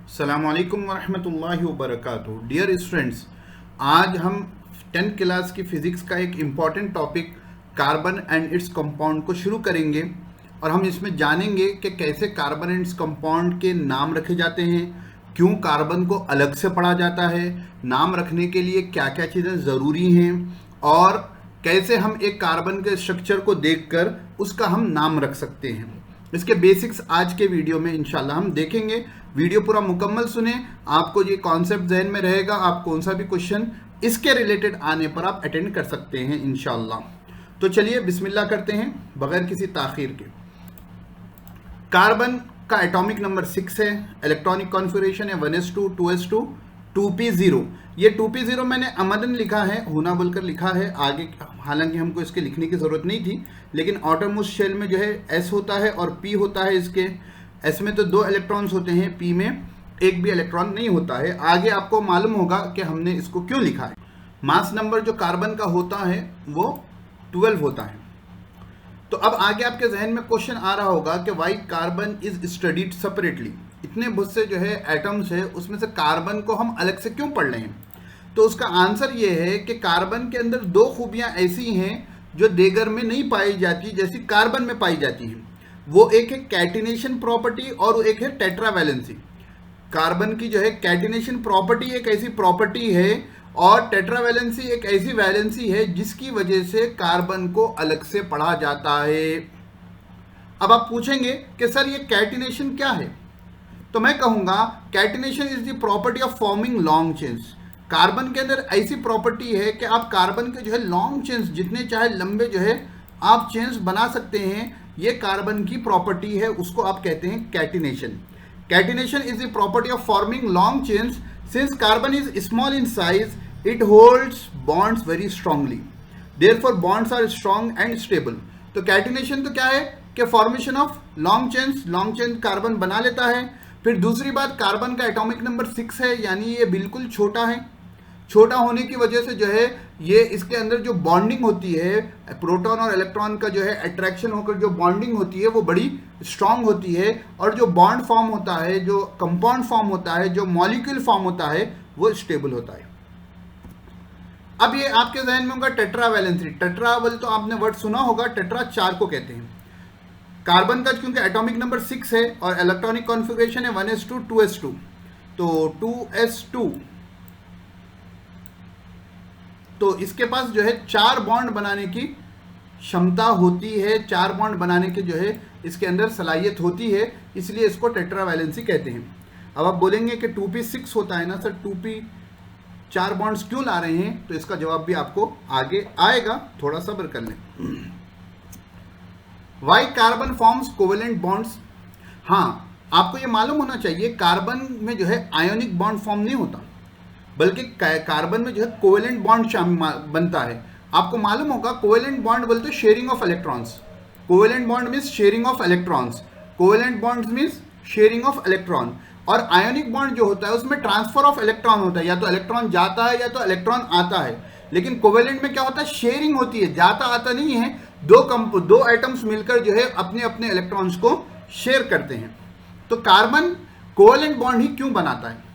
अस्सलामुअलैकुम वरहमतुल्लाहि वबरकातुहू। Dear students, आज हम 10th क्लास की फ़िज़िक्स का एक important topic carbon and its compound को शुरू करेंगे और हम इसमें जानेंगे कि कैसे कार्बन एंड इट्स कंपाउंड के नाम रखे जाते हैं, क्यों कार्बन को अलग से पढ़ा जाता है, नाम रखने के लिए क्या क्या चीज़ें ज़रूरी हैं और कैसे हम एक कार्बन के स्ट्रक्चर को देखकर उसका हम नाम रख सकते हैं। इसके बेसिक्स आज के वीडियो में इंशाल्लाह हम देखेंगे। वीडियो पूरा मुकम्मल सुने, आपको ये कॉन्सेप्ट जहन में रहेगा। आप कौन सा भी क्वेश्चन इसके रिलेटेड आने पर आप अटेंड कर सकते हैं इंशाल्लाह। तो चलिए बिस्मिल्लाह करते हैं बगैर किसी ताखीर के। कार्बन का एटॉमिक नंबर 6 है, इलेक्ट्रॉनिक कॉन्फ़िगरेशन है 1s2 2s2 2p0। ये 2p0 मैंने अमदन लिखा है, होना बोलकर लिखा है आगे, हालांकि हमको इसके लिखने की ज़रूरत नहीं थी, लेकिन आउटरमोस्ट शेल में जो है s होता है और p होता है। इसके s में तो 2 इलेक्ट्रॉन्स होते हैं, p में एक भी इलेक्ट्रॉन नहीं होता है। आगे आपको मालूम होगा कि हमने इसको क्यों लिखा है। मास नंबर जो कार्बन का होता है वो 12 होता है। तो अब आगे आपके जहन में क्वेश्चन आ रहा होगा कि why carbon is studied separately. इतने बहुत से जो है एटम्स है, उसमें से कार्बन को हम अलग से क्यों पढ़ रहे हैं। तो उसका आंसर ये है कि कार्बन के अंदर 2 खूबियां ऐसी हैं जो देगर में नहीं पाई जाती, जैसी कार्बन में पाई जाती हैं। वो एक है कैटिनेशन प्रॉपर्टी और एक है टेट्रावैलेंसी। कार्बन की जो है कैटिनेशन प्रॉपर्टी एक ऐसी प्रॉपर्टी है और टेट्रावैलेंसी एक ऐसी वैलेंसी है जिसकी वजह से कार्बन को अलग से पढ़ा जाता है। अब आप पूछेंगे कि सर ये कैटिनेशन क्या है, तो मैं कहूंगा catenation is the property of forming long chains. Carbon के अंदर ऐसी प्रॉपर्टी है कि आप कार्बन के जो है लॉन्ग चेन्स, जितने चाहे लंबे जो है आप चेन्स बना सकते हैं। ये कार्बन की प्रॉपर्टी है, उसको आप कहते हैं catenation. Catenation is the property of forming long chains. Since carbon is small in size, it holds bonds very strongly, therefore bonds are strong and stable. तो कैटिनेशन तो क्या है कि formation of long chains, long chain carbon बना लेता है। फिर दूसरी बात, कार्बन का एटॉमिक नंबर 6 है, यानी ये बिल्कुल छोटा है। छोटा होने की वजह से जो है ये इसके अंदर जो बॉन्डिंग होती है, प्रोटॉन और इलेक्ट्रॉन का जो है अट्रैक्शन होकर जो बॉन्डिंग होती है वो बड़ी स्ट्रांग होती है और जो बॉन्ड फॉर्म होता है, जो कंपाउंड फॉर्म होता है, जो मॉलिक्यूल फॉर्म होता है वो स्टेबल होता है। अब ये आपके जहन में होगा टेट्रावैलेंसी। टेट्रावल तो आपने वर्ड सुना होगा, टेट्रा 4 को कहते हैं। कार्बन का क्योंकि एटॉमिक नंबर 6 है और इलेक्ट्रॉनिक कॉन्फ़िगरेशन है 1s2 2s2, तो 2s2, तो इसके पास जो है 4 बॉन्ड बनाने की क्षमता होती है, 4 बॉन्ड बनाने की जो है इसके अंदर सलाहियत होती है, इसलिए इसको टेट्रावैलेंसी कहते हैं। अब आप बोलेंगे कि 2p6 होता है ना सर, 2p 4 बॉन्ड्स क्यों ला रहे हैं, तो इसका जवाब भी आपको आगे आएगा, थोड़ा सब्र कर लें। Why carbon forms covalent bonds. हाँ, आपको ये मालूम होना चाहिए कार्बन में जो है आयोनिक बॉन्ड फॉर्म नहीं होता, बल्कि कार्बन में जो है कोवेलेंट बॉन्ड बनता है। आपको मालूम होगा कोवेलेंट बॉन्ड बोलते sharing of electrons. Covalent bond means sharing of electrons, covalent bond means sharing of electron. और आयोनिक बॉन्ड जो होता है उसमें ट्रांसफर ऑफ इलेक्ट्रॉन होता है, या तो इलेक्ट्रॉन जाता है या तो इलेक्ट्रॉन आता है। लेकिन कोवेलेंट में क्या होता है, शेयरिंग होती है, जाता आता नहीं है। दो एटम्स मिलकर जो है अपने अपने इलेक्ट्रॉन्स को शेयर करते हैं। तो कार्बन कोवेलेंट बॉन्ड ही क्यों बनाता है।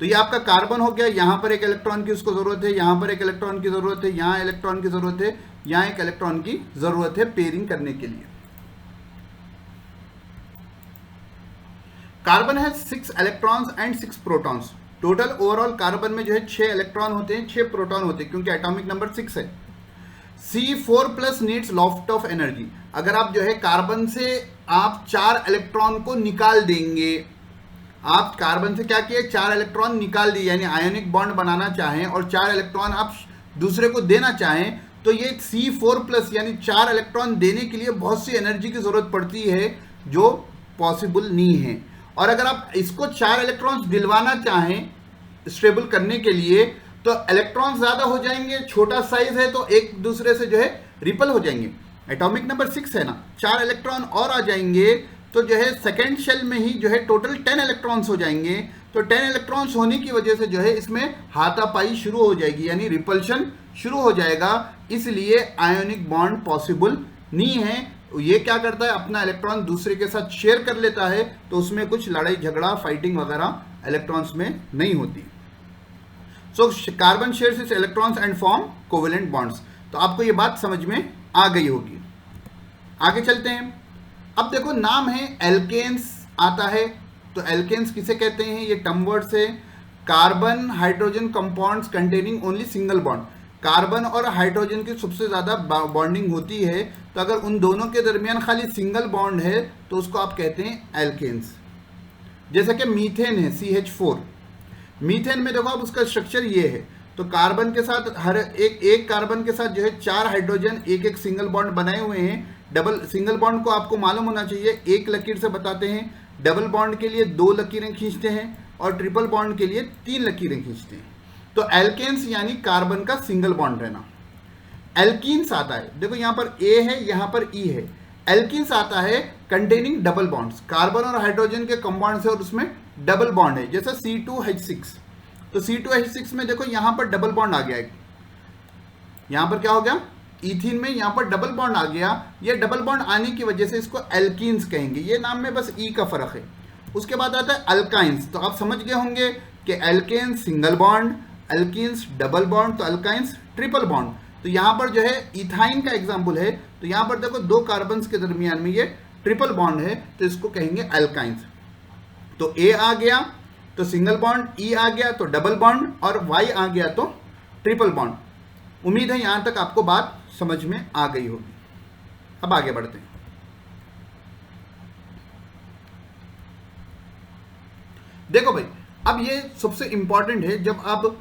तो ये आपका कार्बन हो गया, यहां पर एक इलेक्ट्रॉन की उसको जरूरत है, यहां पर एक इलेक्ट्रॉन की जरूरत है, यहां इलेक्ट्रॉन की जरूरत है, यहां एक इलेक्ट्रॉन की जरूरत है पेयरिंग करने के लिए। कार्बन है 6 electrons and 6 protons. Total overall carbon में जो है 6 इलेक्ट्रॉन होते हैं, 6 प्रोटॉन होते हैं, क्योंकि एटॉमिक नंबर 6 है। C4+ needs loft of energy. अगर आप जो है कार्बन से आप 4 इलेक्ट्रॉन को निकाल देंगे, आप कार्बन से क्या किए, 4 इलेक्ट्रॉन निकाल दिए, यानी आयोनिक बॉन्ड बनाना चाहें और 4 इलेक्ट्रॉन आप दूसरे को देना चाहें, तो ये C4+ यानी 4 इलेक्ट्रॉन देने के लिए बहुत सी एनर्जी की जरूरत पड़ती है जो पॉसिबल नहीं है। और अगर आप इसको 4 इलेक्ट्रॉन्स दिलवाना चाहें स्टेबल करने के लिए, तो इलेक्ट्रॉन्स ज्यादा हो जाएंगे, छोटा साइज है तो एक दूसरे से जो है रिपल हो जाएंगे। एटॉमिक नंबर 6 है ना, 4 इलेक्ट्रॉन और आ जाएंगे तो जो है सेकेंड शेल में ही जो है टोटल 10 इलेक्ट्रॉन्स हो जाएंगे। तो 10 इलेक्ट्रॉन्स होने की वजह से जो है इसमें हाथापाई शुरू हो जाएगी, यानी रिपल्शन शुरू हो जाएगा, इसलिए आयोनिक बॉन्ड पॉसिबल नहीं है। ये क्या करता है, अपना इलेक्ट्रॉन दूसरे के साथ शेयर कर लेता है, तो उसमें कुछ लड़ाई झगड़ा फाइटिंग वगैरह इलेक्ट्रॉन्स में नहीं होती। So carbon shares it's electrons and form covalent bonds. तो आपको ये बात समझ में आ गई होगी। आगे चलते हैं। अब देखो नाम है एल्केन्स आता है, तो एल्केन्स किसे कहते हैं, ये टर्म वर्ड्स है। Carbon hydrogen compounds containing only single bond, carbon और हाइड्रोजन की सबसे ज़्यादा बॉन्डिंग होती है, तो अगर उन दोनों के दरमियान खाली सिंगल बॉन्ड है तो उसको आप कहते हैं एल्केन्स। जैसा कि मीथेन है CH4, मीथेन में देखो अब उसका स्ट्रक्चर ये है, तो कार्बन के साथ हर एक कार्बन के साथ जो है 4 हाइड्रोजन एक सिंगल बॉन्ड बनाए हुए हैं। डबल सिंगल बॉन्ड को आपको मालूम होना चाहिए, एक लकीर से बताते हैं। डबल बॉन्ड के लिए 2 लकीरें खींचते हैं और ट्रिपल बॉन्ड के लिए 3 लकीरें खींचते हैं। तो एल्केन्स यानी कार्बन का सिंगल बॉन्ड रहना। एल्कीन्स आता है, देखो यहाँ पर ए है, यहाँ पर ई है। एल्कीन्स आता है कंटेनिंग डबल बॉन्ड्स, कार्बन और हाइड्रोजन के कंपाउंड है और उसमें डबल बॉन्ड है, जैसा C2H6। तो C2H6 में देखो यहाँ पर डबल बॉन्ड आ गया है, यहाँ पर क्या हो गया, इथीन में यहाँ पर डबल बॉन्ड आ गया। ये डबल बॉन्ड आने की वजह से इसको एल्कीन्स कहेंगे, ये नाम में बस ई का फर्क है। उसके बाद आता है अल्काइंस, तो आप समझ गए होंगे कि alkanes single bond, alkenes double bond, तो अल्काइंस ट्रिपल बॉन्ड। तो यहाँ पर जो है इथाइन का एग्जाम्पल है, तो यहाँ पर देखो 2 कार्बन्स के दरमियान में ये ट्रिपल बॉन्ड है, तो इसको कहेंगे अल्काइंस। तो ए आ गया तो सिंगल बॉन्ड, ई आ गया तो डबल बॉन्ड, और वाई आ गया तो ट्रिपल बॉन्ड। उम्मीद है यहां तक आपको बात समझ में आ गई होगी। अब आगे बढ़ते हैं। देखो भाई, अब ये सबसे इंपॉर्टेंट है, जब आप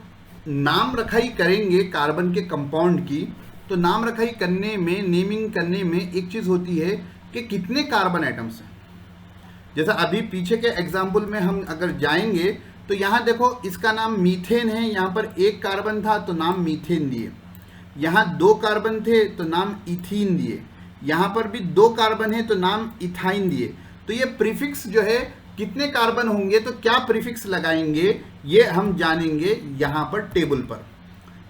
नाम रखाई करेंगे कार्बन के कंपाउंड की, तो नाम रखाई करने में, नेमिंग करने में एक चीज होती है कि कितने कार्बन एटम्स हैं। जैसा अभी पीछे के एग्जाम्पल में हम अगर जाएंगे, तो यहाँ देखो इसका नाम मीथेन है, यहाँ पर 1 कार्बन था तो नाम मीथेन दिए, यहाँ 2 कार्बन थे तो नाम इथीन दिए, यहाँ पर भी 2 कार्बन है तो नाम इथाइन दिए। तो ये प्रीफिक्स जो है, कितने कार्बन होंगे तो क्या प्रीफिक्स लगाएंगे, ये हम जानेंगे यहाँ पर टेबल पर।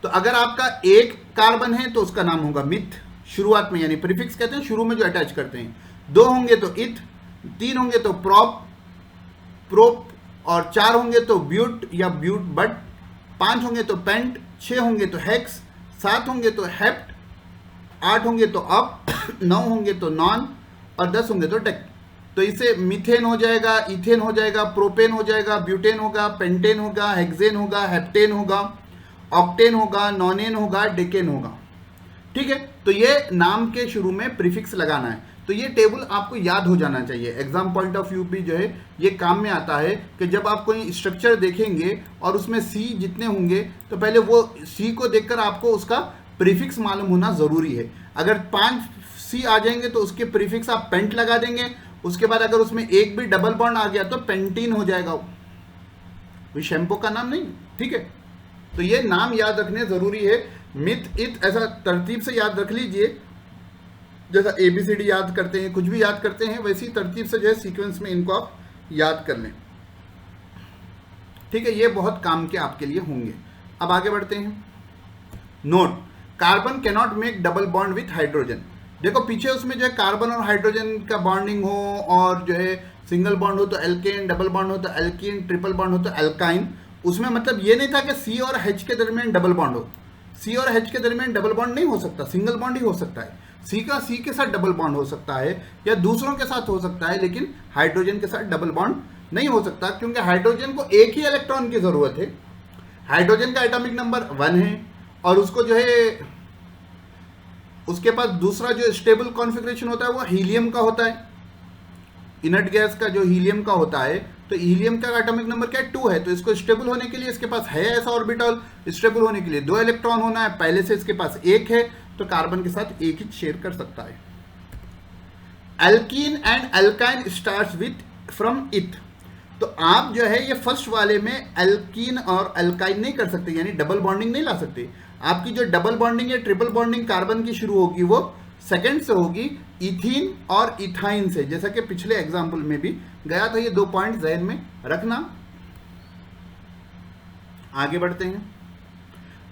तो अगर आपका 1 कार्बन है तो उसका नाम होगा मिथ, शुरुआत में, यानी प्रीफिक्स कहते हैं शुरू में जो अटैच करते हैं। 2 होंगे तो इथ, 3 होंगे तो प्रोप, और 4 होंगे तो ब्यूट या ब्यूट बट, 5 होंगे तो पेंट, 6 होंगे तो हेक्स, 7 होंगे तो हेप्ट, 8 होंगे तो अप, 9 होंगे तो नॉन, और 10 होंगे तो डेक। तो इसे मीथेन हो जाएगा, इथेन हो जाएगा, प्रोपेन हो जाएगा, ब्यूटेन होगा, पेंटेन होगा, हेक्सेन होगा, हेप्टेन होगा, ऑक्टेन होगा, नॉनेन होगा, डेकेन होगा। ठीक है, तो ये नाम के शुरू में प्रीफिक्स लगाना है। तो ये टेबल आपको याद हो जाना चाहिए, एग्जाम पॉइंट ऑफ व्यू भी जो है ये काम में आता है कि जब आप कोई स्ट्रक्चर देखेंगे और उसमें सी जितने होंगे, तो पहले वो सी को देखकर आपको उसका प्रीफिक्स मालूम होना जरूरी है। अगर 5 सी आ जाएंगे तो उसके प्रीफिक्स आप पेंट लगा देंगे, उसके बाद अगर उसमें एक भी डबल बॉन्ड आ गया तो पेंटीन हो जाएगा, वो शैम्पू का नाम नहीं। ठीक है, तो ये नाम याद रखने जरूरी है। मिथ, इथ ऐसा तरतीब से याद रख लीजिए, जैसा ABCD याद करते हैं, कुछ भी याद करते हैं, वैसी तरतीब से जो है सीक्वेंस में इनको आप याद कर लें। ठीक है, ये बहुत काम के आपके लिए होंगे। अब आगे बढ़ते हैं। Note, carbon cannot make double bond with hydrogen. देखो पीछे उसमें जो है कार्बन और हाइड्रोजन का बॉन्डिंग हो, और जो है सिंगल बॉन्ड हो तो एल्केन, डबल बॉन्ड हो तो एल्कीन, ट्रिपल बॉन्ड हो तो एल्काइन। उसमें मतलब ये नहीं था कि C और H के दरमियान डबल बॉन्ड हो। C और H के दरमियान डबल बॉन्ड नहीं हो सकता, सिंगल बॉन्ड ही हो सकता है। C का C के साथ डबल बॉन्ड हो सकता है या दूसरों के साथ हो सकता है, लेकिन हाइड्रोजन के साथ डबल बॉन्ड नहीं हो सकता, क्योंकि हाइड्रोजन को एक ही इलेक्ट्रॉन की जरूरत है। हाइड्रोजन का एटॉमिक नंबर 1 है, और उसको जो है उसके पास दूसरा जो स्टेबल कॉन्फ़िगरेशन होता है वो हीलियम का होता है। इनर्ट गैस का जो हीलियम का होता है, तो हीलियम का एटॉमिक नंबर क्या है, 2 है। तो इसको स्टेबल होने के लिए इसके पास है ऐसा ऑर्बिटल, स्टेबल होने के लिए 2 इलेक्ट्रॉन होना है, पहले से इसके पास 1 है, तो कार्बन के साथ 1 ही शेयर कर सकता है। Alkene and alkyne starts with from इथ। तो आप जो है ये फर्स्ट वाले में एल्कीन और एल्काइन नहीं कर सकते, यानी डबल बॉन्डिंग नहीं ला सकते। आपकी जो डबल बॉन्डिंग या ट्रिपल बॉन्डिंग कार्बन की शुरू होगी वो सेकंड से होगी, इथीन और इथाइन से, जैसा कि पिछले एग्जाम्पल में भी गया था। ये 2 पॉइंट जहन में रखना। आगे बढ़ते हैं।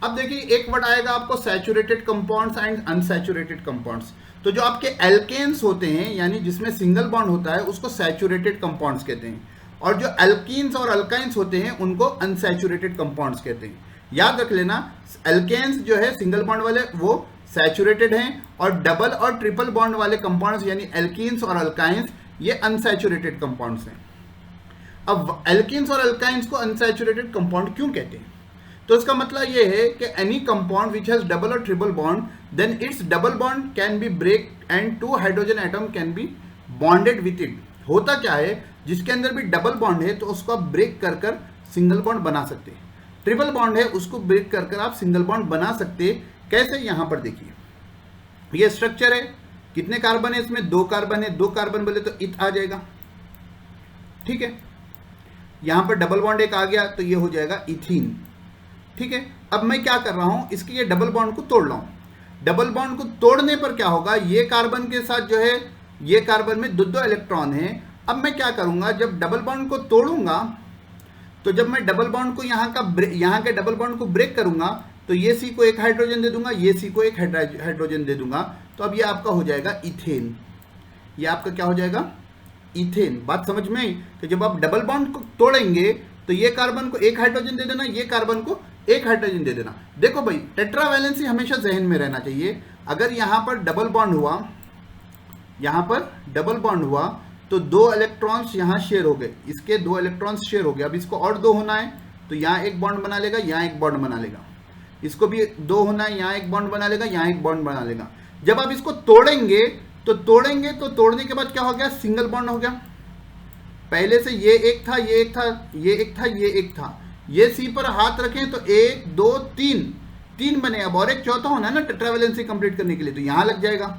अब देखिए एक वर्ड आएगा आपको saturated compounds and unsaturated compounds. तो जो आपके एल्केन्स होते हैं यानी जिसमें सिंगल बॉन्ड होता है उसको सैचुरेटेड कंपाउंड्स कहते हैं, और जो एल्कीन्स और अल्काइंस होते हैं उनको अनसैचुरेटेड कंपाउंड्स कहते हैं। याद रख लेना, एल्केन्स जो है सिंगल बॉन्ड वाले वो सैचुरेटेड हैं, और डबल और ट्रिपल बॉन्ड वाले कंपाउंड्स यानी एल्कीन्स और अल्काइंस ये अनसैचुरेटेड कंपाउंड्स हैं। अब एल्कीन्स और अल्काइंस को अनसैचुरेटेड कंपाउंड क्यों कहते हैं? तो इसका मतलब ये है कि any compound which has double और triple bond then its double bond can be break and 2 hydrogen atom can be bonded with it. होता क्या है, जिसके अंदर भी डबल बॉन्ड है तो उसको आप ब्रेक कर कर सिंगल बॉन्ड बना सकते हैं, ट्रिपल बॉन्ड है उसको ब्रेक कर कर आप सिंगल बॉन्ड बना सकते हैं। कैसे? यहां पर देखिए, ये स्ट्रक्चर है, कितने कार्बन है इसमें? 2 कार्बन है, 2 कार्बन बोले तो इथ आ जाएगा, ठीक है। यहां पर डबल बॉन्ड एक आ गया तो ये हो जाएगा इथीन, ठीक है। अब मैं क्या कर रहा हूं, इसके ये डबल बॉन्ड को तोड़ रहा हूं। डबल बॉन्ड को तोड़ने पर क्या होगा, ये कार्बन के साथ जो है ये कार्बन में 2 इलेक्ट्रॉन है। अब मैं क्या करूंगा, जब डबल बॉन्ड को तोड़ूंगा तो जब मैं डबल बॉन्ड को यहाँ के डबल बॉन्ड को ब्रेक करूंगा तो ये सी को एक हाइड्रोजन दे दूंगा, ये सी को एक हाइड्रोजन दे दूंगा, तो अब ये आपका हो जाएगा इथेन। ये आपका क्या हो जाएगा? इथेन। बात समझ में आई? तो जब आप डबल बॉन्ड को तोड़ेंगे तो ये कार्बन को एक हाइड्रोजन दे देना, ये कार्बन को एक हाइड्रोजन दे देना। देखो भाई, टेट्रावैलेंसी हमेशा जहन में रहना चाहिए। अगर यहां पर डबल बॉन्ड हुआ, यहां पर डबल बॉन्ड हुआ तो 2 इलेक्ट्रॉन्स यहां शेयर हो गए, इसके 2 इलेक्ट्रॉन्स शेयर हो गए। अब इसको और 2 होना है तो यहां एक बॉन्ड बना लेगा, यहां एक बॉन्ड बना लेगा। इसको भी 2 होना है, यहां एक बॉन्ड बना लेगा, यहां एक बॉन्ड बना लेगा। जब आप इसको तोड़ेंगे तो तोड़ने के बाद क्या हो गया? सिंगल बॉन्ड हो गया। पहले से ये एक था, ये एक था, ये एक था, ये एक था। ये सी पर हाथ रखें तो 1 2 3 बने। अब और एक चौथा होना है ना टेट्रावैलेंसी कंप्लीट करने के लिए, तो यहां लग जाएगा।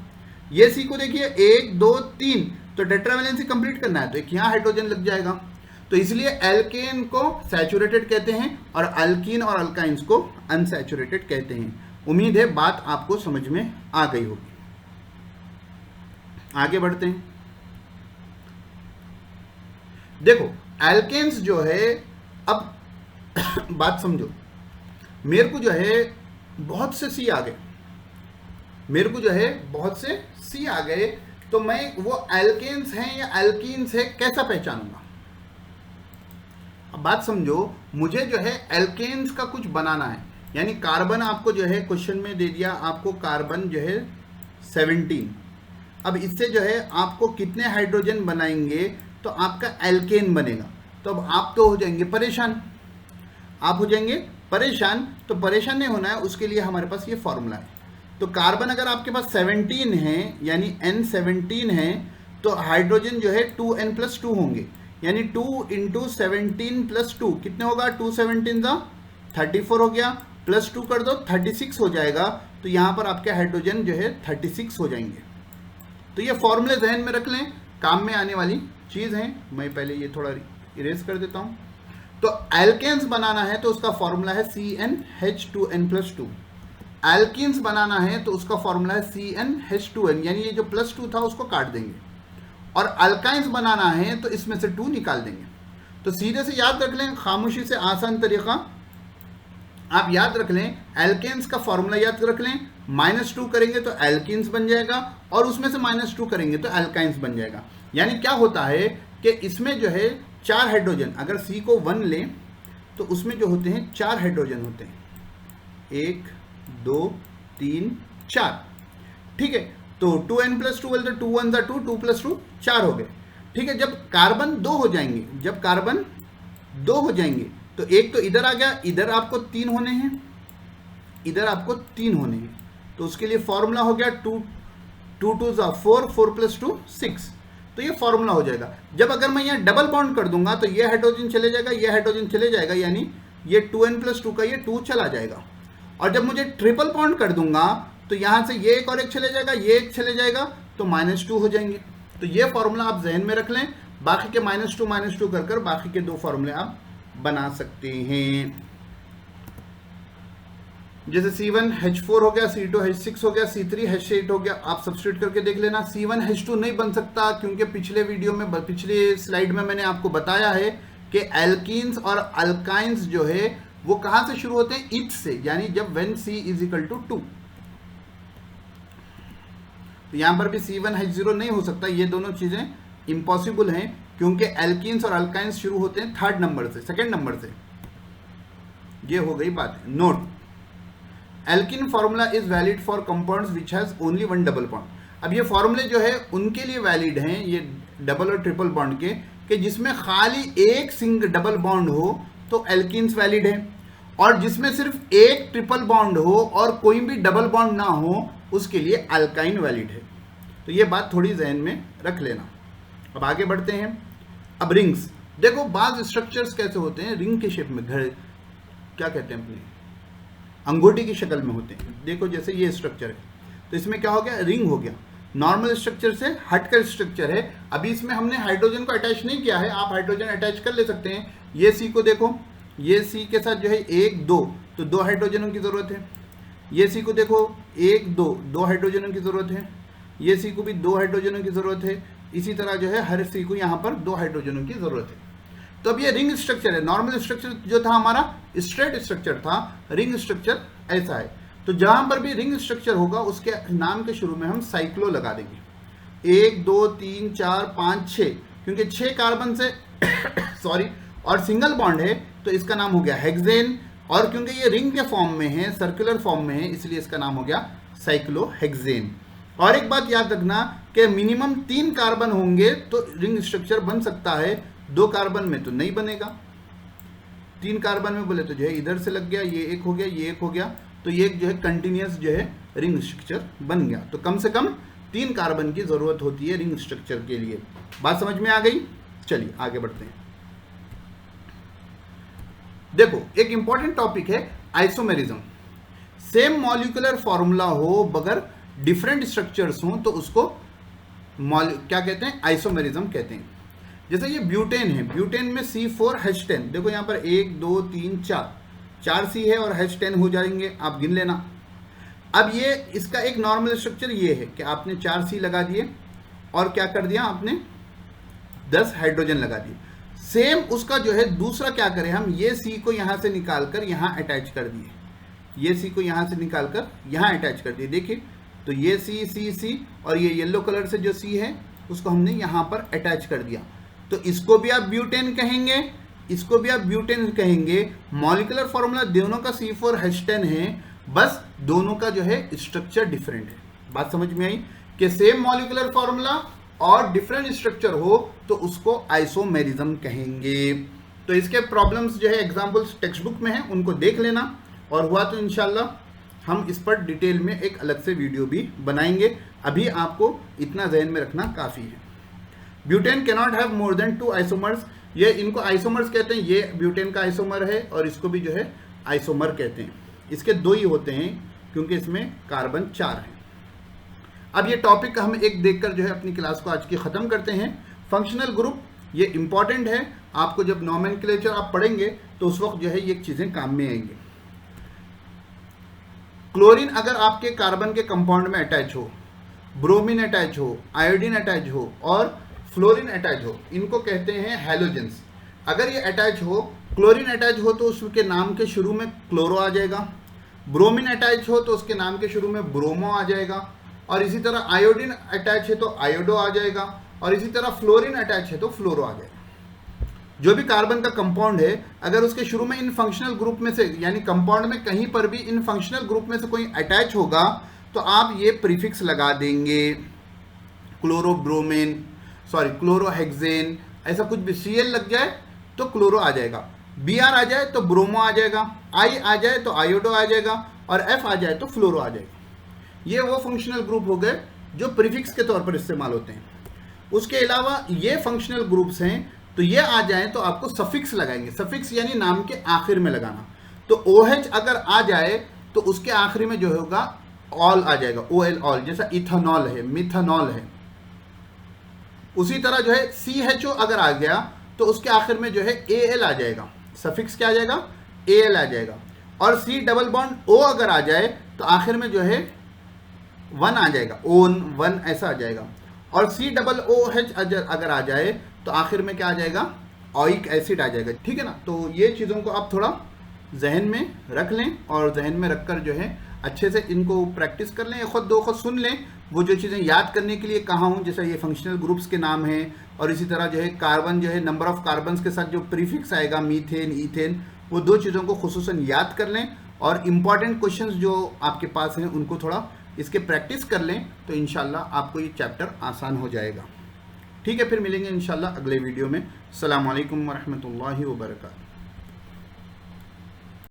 ये सी को देखिए 1 2 3, तो टेट्रावैलेंसी कंप्लीट करना है तो एक यहां हाइड्रोजन लग जाएगा। तो इसलिए एल्केन को सैचुरेटेड कहते हैं और अल्कीन और अल्काइंस को अनसैचुरेटेड कहते हैं। उम्मीद है बात आपको समझ में आ गई होगी। आगे बढ़ते हैं। देखो एल्केन्स जो है, अब बात समझो, मेरे को जो है बहुत से सी आ गए, मेरे को जो है बहुत से सी आ गए, तो मैं वो एल्केन्स हैं या एल्कीन्स है कैसा पहचानूंगा? अब बात समझो, मुझे जो है एल्केन्स का कुछ बनाना है, यानी कार्बन आपको जो है क्वेश्चन में दे दिया, आपको कार्बन जो है 17। अब इससे जो है आपको कितने हाइड्रोजन बनाएंगे तो आपका एल्केन बनेगा। तो अब आप तो हो जाएंगे परेशान, आप हो जाएंगे परेशान। तो परेशान नहीं होना है, उसके लिए हमारे पास ये फॉर्मूला है। तो कार्बन अगर आपके पास 17 है यानी N17 है, तो हाइड्रोजन जो है 2N+2 होंगे, यानी 2 × 17 + 2 कितने होगा? 2 17 34 हो गया, +2 कर दो 36 हो जाएगा। तो यहां पर आपके हाइड्रोजन जो है 36 हो जाएंगे। तो ये फॉर्मूले जहन में रख लें, काम में आने वाली चीज है। मैं पहले ये थोड़ा इरेज कर देता हूं। तो एल्केन्स बनाना है तो उसका फॉर्मूला है CnH2n+2। एल्कीन्स बनाना है तो उसका फॉर्मूला है CnH2n, यानी ये जो +2 था उसको काट देंगे। और अल्काइंस बनाना है तो इसमें से 2 निकाल देंगे। तो सीधे से याद रख लें, खामोशी से आसान तरीका आप याद रख लें, एल्केन्स का फॉर्मूला याद रख लें, -2 करेंगे तो एल्कीन्स बन जाएगा, और उसमें से -2 करेंगे तो एल्काइंस बन जाएगा। यानी क्या होता है कि इसमें जो है 4 हाइड्रोजन, अगर C को 1 लें तो उसमें जो होते हैं 4 हाइड्रोजन होते हैं, 1 2 3 4, ठीक है। तो 2N+2 बोलते 2 1 2, 2 + 2 4 हो गए, ठीक है। जब कार्बन 2 हो जाएंगे, जब कार्बन 2 हो जाएंगे तो एक तो इधर आ गया, इधर आपको 3 होने हैं, इधर आपको 3 होने हैं। तो उसके लिए फॉर्मूला हो गया 2 2 2 4, 4 + 2 6। तो ये फॉर्मूला हो जाएगा। जब अगर मैं यहाँ डबल बॉन्ड कर दूंगा तो ये हाइड्रोजन चले जाएगा, ये हाइड्रोजन चले जाएगा, यानी ये 2N+2 का ये 2 चला जाएगा। और जब मुझे ट्रिपल बॉन्ड कर दूंगा तो यहां से ये एक और एक चले जाएगा, ये एक चले जाएगा, तो -2 हो जाएंगे। तो ये फॉर्मूला आप जहन में रख लें, बाकी के -2 कर कर बाकी के 2 फॉर्मूले आप बना सकते हैं। जैसे C1H4 हो गया, C2H6 हो गया, C3H8 हो गया, आप सब्स्टिट्यूट करके देख लेना। C1H2 नहीं बन सकता क्योंकि पिछले वीडियो में, पिछले स्लाइड में मैंने आपको बताया है कि एल्कीन्स और अल्काइंस जो है वो कहां से शुरू होते हैं? इथ से, यानी जब when C is equal to 2। तो यहां पर भी C1H0 नहीं हो सकता, ये दोनों चीजें इम्पॉसिबल हैं, क्योंकि एल्कीन्स और अल्काइंस शुरू होते हैं थर्ड नंबर से, सेकेंड नंबर से। ये हो गई बात। Note, alkene formula is valid for compounds which has only one double bond. अब ये फॉर्मूले जो है उनके लिए वैलिड हैं, ये डबल और ट्रिपल बॉन्ड के, कि जिसमें खाली एक सिंगल डबल बॉन्ड हो तो एल्किन्स वैलिड है, और जिसमें सिर्फ एक ट्रिपल बॉन्ड हो और कोई भी डबल बॉन्ड ना हो उसके लिए अल्काइन वैलिड है। तो ये बात थोड़ी जहन में रख लेना। अब आगे बढ़ते हैं। अब रिंग्स देखो, बाज स्ट्रक्चर्स कैसे होते हैं, रिंग के शेप में, घर क्या कहते हैं अपने अंगूठी की शक्ल में होते हैं। देखो जैसे ये स्ट्रक्चर है, तो इसमें क्या हो गया? रिंग हो गया। नॉर्मल स्ट्रक्चर से हटकर स्ट्रक्चर है। अभी इसमें हमने हाइड्रोजन को अटैच नहीं किया है, आप हाइड्रोजन अटैच कर ले सकते हैं। ये सी को देखो, ये सी के साथ जो है 1 2, तो 2 हाइड्रोजनों की जरूरत है। ये सी को देखो 1 2, 2 हाइड्रोजनों की जरूरत है। ये सी को भी 2 हाइड्रोजनों की जरूरत है। इसी तरह जो है हर सी को यहाँ पर 2 हाइड्रोजनों की जरूरत है। तो अब ये रिंग स्ट्रक्चर है। नॉर्मल स्ट्रक्चर जो था हमारा स्ट्रेट स्ट्रक्चर था, रिंग स्ट्रक्चर ऐसा है। तो जहां पर भी रिंग स्ट्रक्चर होगा उसके नाम के शुरू में हम साइक्लो लगा देंगे। 1 2 3 4 5 6, क्योंकि 6 कार्बन से सॉरी और सिंगल बॉन्ड है तो इसका नाम हो गया हेक्सेन, और क्योंकि ये रिंग के फॉर्म में है, सर्कुलर फॉर्म में है, इसलिए इसका नाम हो गया साइक्लोहेक्सेन। और एक बात याद रखना कि मिनिमम 3 कार्बन होंगे तो रिंग स्ट्रक्चर बन सकता है, 2 कार्बन में तो नहीं बनेगा। 3 कार्बन में बोले तो जो है इधर से लग गया, ये एक हो गया, ये एक हो गया, तो ये जो है कंटिन्यूस जो है रिंग स्ट्रक्चर बन गया। तो कम से कम 3 कार्बन की जरूरत होती है रिंग स्ट्रक्चर के लिए। बात समझ में आ गई? चलिए आगे बढ़ते हैं। देखो एक इंपॉर्टेंट टॉपिक है आइसोमेरिज्म। सेम मॉलिक्यूलर फॉर्मूला हो मगर डिफरेंट स्ट्रक्चर्स हो तो उसको क्या कहते हैं? आइसोमेरिज्म कहते हैं। जैसे ये ब्यूटेन है, ब्यूटेन में C4H10, देखो यहाँ पर 1 2 3 4 C है और H10 हो जाएंगे, आप गिन लेना। अब ये इसका एक नॉर्मल स्ट्रक्चर ये है कि आपने 4 C लगा दिए और क्या कर दिया आपने 10 हाइड्रोजन लगा दिए। सेम उसका जो है दूसरा क्या करें हम, ये C को यहाँ से निकालकर यहाँ अटैच कर दिए, ये C को यहाँ से निकालकर यहाँ अटैच कर दिए। देखिए तो ये C और ये येलो कलर से जो C है उसको हमने यहाँ पर अटैच कर दिया। तो इसको भी आप ब्यूटेन कहेंगे, इसको भी आप ब्यूटेन कहेंगे। मॉलिक्यूलर फॉर्मूला दोनों का C4H10 है, बस दोनों का जो है स्ट्रक्चर डिफरेंट है। बात समझ में आई कि सेम मॉलिक्यूलर फॉर्मूला और डिफरेंट स्ट्रक्चर हो तो उसको आइसोमेरिज्म कहेंगे। तो इसके प्रॉब्लम्स जो है एग्जांपल्स टेक्स्ट बुक में है, उनको देख लेना, और हुआ तो इंशाल्लाह हम इस पर डिटेल में एक अलग से वीडियो भी बनाएंगे। अभी आपको इतना ध्यान में रखना काफ़ी है। Butane cannot have more than 2 isomers, ये इनको आइसोमर्स कहते हैं। ये ब्यूटेन का आइसोमर है और इसको भी जो है आइसोमर कहते हैं। इसके 2 ही होते हैं क्योंकि इसमें कार्बन 4 है। अब ये टॉपिक हम एक देखकर जो है अपनी क्लास को आज की ख़त्म करते हैं। फंक्शनल ग्रुप ये इंपॉर्टेंट है, आपको जब नॉमेनक्लेचर आप पढ़ेंगे तो उस वक्त जो है ये चीज़ें काम में आएंगी। क्लोरीन अगर आपके कार्बन के कंपाउंड में अटैच हो, ब्रोमीन अटैच हो, आयोडीन अटैच हो और फ्लोरीन अटैच हो, इनको कहते हैं हैलोजेंस। अगर ये अटैच हो, क्लोरीन अटैच हो तो उसके नाम के शुरू में क्लोरो आ जाएगा, ब्रोमीन अटैच हो तो उसके नाम के शुरू में ब्रोमो आ जाएगा, और इसी तरह आयोडीन अटैच है तो आयोडो आ जाएगा, और इसी तरह फ्लोरीन अटैच है तो फ्लोरो आ जाएगा। जो भी कार्बन का कंपाउंड है अगर उसके शुरू में इन फंक्शनल ग्रुप में से, यानी कंपाउंड में कहीं पर भी इन फंक्शनल ग्रुप में से कोई अटैच होगा तो आप ये प्रीफिक्स लगा देंगे, क्लोरोब्रोमीन, सॉरी क्लोरोहेक्सेन, ऐसा कुछ भी। Cl लग जाए तो क्लोरो आ जाएगा, Br आ जाए तो ब्रोमो आ जाएगा, I आ जाए तो आयोडो आ जाएगा, और F आ जाए तो फ्लोरो आ जाएगा। ये वो फंक्शनल ग्रुप हो गए जो प्रीफिक्स के तौर पर इस्तेमाल होते हैं। उसके अलावा ये फंक्शनल ग्रुप्स हैं तो ये आ जाए तो आपको सफिक्स लगाएंगे। सफिक्स यानी नाम के आखिर में लगाना। तो OH अगर आ जाए तो उसके आखिरी में जो होगा ऑल आ जाएगा, OL ऑल, जैसा इथेनॉल है, मिथेनॉल है। उसी तरह जो है CHO अगर आ गया तो उसके आखिर में जो है AL आ जाएगा, सफिक्स क्या आ जाएगा, AL आ जाएगा। और C डबल बॉन्ड O अगर आ जाए तो आखिर में जो है 1 आ जाएगा, ओन 1 ऐसा आ जाएगा। और C डबल OH अगर आ जाए तो आखिर में क्या आ जाएगा, ऑइक एसिड आ जाएगा। ठीक है ना। तो ये चीज़ों को आप थोड़ा जहन में रख लें और जहन में रखकर जो है अच्छे से इनको प्रैक्टिस कर लें, खुद दो खुद सुन लें। वो जो चीज़ें याद करने के लिए कहा हूँ, जैसे ये फंक्शनल ग्रुप्स के नाम हैं, और इसी तरह जो है कार्बन जो है नंबर ऑफ कार्बन्स के साथ जो प्रीफिक्स आएगा मीथेन ईथेन, वो दो चीज़ों को खुसूसन याद कर लें और इम्पॉर्टेंट क्वेश्चंस जो आपके पास हैं उनको थोड़ा इसके प्रैक्टिस कर लें, तो इंशाल्लाह आपको ये चैप्टर आसान हो जाएगा। ठीक है, फिर मिलेंगे इंशाल्लाह अगले वीडियो में। अस्सलाम वालेकुम वरहमतुल्लाहि वबरकातुहू।